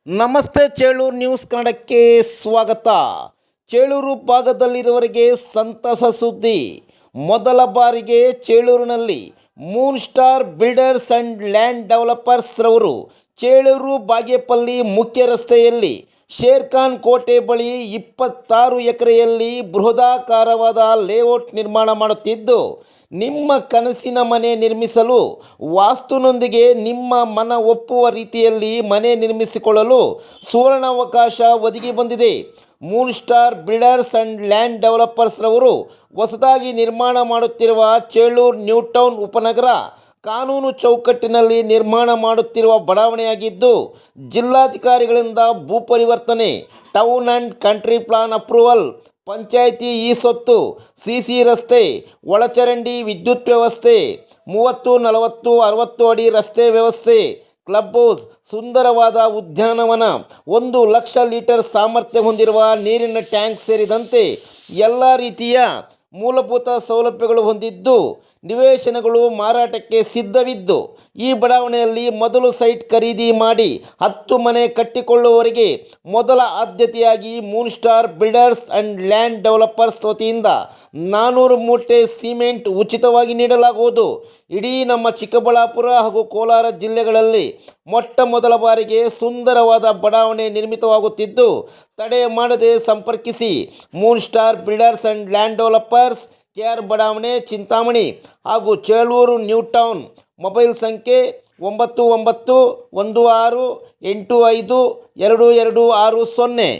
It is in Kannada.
ನಮಸ್ತೆ ಚೇಳೂರು ನ್ಯೂಸ್ ಕನ್ನಡಕ್ಕೆ ಸ್ವಾಗತ. ಚೇಳೂರು ಭಾಗದಲ್ಲಿರುವವರಿಗೆ ಸಂತಸ ಸುದ್ದಿ. ಮೊದಲ ಬಾರಿಗೆ ಚೇಳೂರಿನಲ್ಲಿ moon star builders and land developers ರವರು ಚೇಳೂರು ಬಾಗೇಪಲ್ಲಿ ಮುಖ್ಯ ರಸ್ತೆಯಲ್ಲಿ ಶೇರ್ಖಾನ್ ಕೋಟೆ ಬಳಿ 26 ಎಕರೆಯಲ್ಲಿ ಬೃಹದಾಕಾರವಾದ ಲೇಔಟ್ ನಿರ್ಮಾಣ ಮಾಡುತ್ತಿದ್ದು, ನಿಮ್ಮ ಕನಸಿನ ಮನೆ ನಿರ್ಮಿಸಲು ವಾಸ್ತುನೊಂದಿಗೆ ನಿಮ್ಮ ಮನ ಒಪ್ಪುವ ರೀತಿಯಲ್ಲಿ ಮನೆ ನಿರ್ಮಿಸಿಕೊಳ್ಳಲು ಸುವರ್ಣಾವಕಾಶ ಒದಗಿ ಬಂದಿದೆ. Moon star builders and land developers ರವರು ಹೊಸದಾಗಿ ನಿರ್ಮಾಣ ಮಾಡುತ್ತಿರುವ ಚೇಳೂರು ನ್ಯೂ ಟೌನ್ ಉಪನಗರ ಕಾನೂನು ಚೌಕಟ್ಟಿನಲ್ಲಿ ನಿರ್ಮಾಣ ಮಾಡುತ್ತಿರುವ ಬಡಾವಣೆಯಾಗಿದ್ದು, ಜಿಲ್ಲಾಧಿಕಾರಿಗಳಿಂದ ಭೂ ಪರಿವರ್ತನೆ, town and country plan approval, panchayat E ಸ್ವತ್ತು, ಸಿಸಿ ರಸ್ತೆ, ಒಳಚರಂಡಿ, ವಿದ್ಯುತ್ ವ್ಯವಸ್ಥೆ, 30, 40, 60 ಅಡಿ ರಸ್ತೆ ವ್ಯವಸ್ಥೆ, ಕ್ಲಬ್ ಹೌಸ್, ಸುಂದರವಾದ ಉದ್ಯಾನವನ, 1 ಲಕ್ಷ ಲೀಟರ್ ಸಾಮರ್ಥ್ಯ ಹೊಂದಿರುವ ನೀರಿನ ಟ್ಯಾಂಕ್ ಸೇರಿದಂತೆ ಎಲ್ಲ ರೀತಿಯ ಮೂಲಭೂತ ಸೌಲಭ್ಯಗಳು ಹೊಂದಿದ್ದು, ನಿವೇಶನಗಳು ಮಾರಾಟಕ್ಕೆ ಸಿದ್ಧವಿದ್ದು, ಈ ಬಡಾವಣೆಯಲ್ಲಿ ಮೊದಲು ಸೈಟ್ ಖರೀದಿ ಮಾಡಿ 10 ಮನೆ ಕಟ್ಟಿಕೊಳ್ಳುವವರಿಗೆ ಮೊದಲ ಆದ್ಯತೆಯಾಗಿ moon star builders and land developers ವತಿಯಿಂದ 400 ಮೂಟೆ ಸಿಮೆಂಟ್ ಉಚಿತವಾಗಿ ನೀಡಲಾಗುವುದು. ಇಡೀ ನಮ್ಮ ಚಿಕ್ಕಬಳ್ಳಾಪುರ ಹಾಗೂ ಕೋಲಾರ ಜಿಲ್ಲೆಗಳಲ್ಲಿ ಮೊಟ್ಟ ಮೊದಲ ಬಾರಿಗೆ ಸುಂದರವಾದ ಬಡಾವಣೆ ನಿರ್ಮಿತವಾಗುತ್ತಿದ್ದು, ತಡೆ ಮಾಡದೆ ಸಂಪರ್ಕಿಸಿ. Moon star builders and land developers, KR ಬಡಾವಣೆ, ಚಿಂತಾಮಣಿ ಹಾಗೂ ಚೇಳೂರು ನ್ಯೂ ಟೌನ್. ಮೊಬೈಲ್ ಸಂಖ್ಯೆ 9916852260.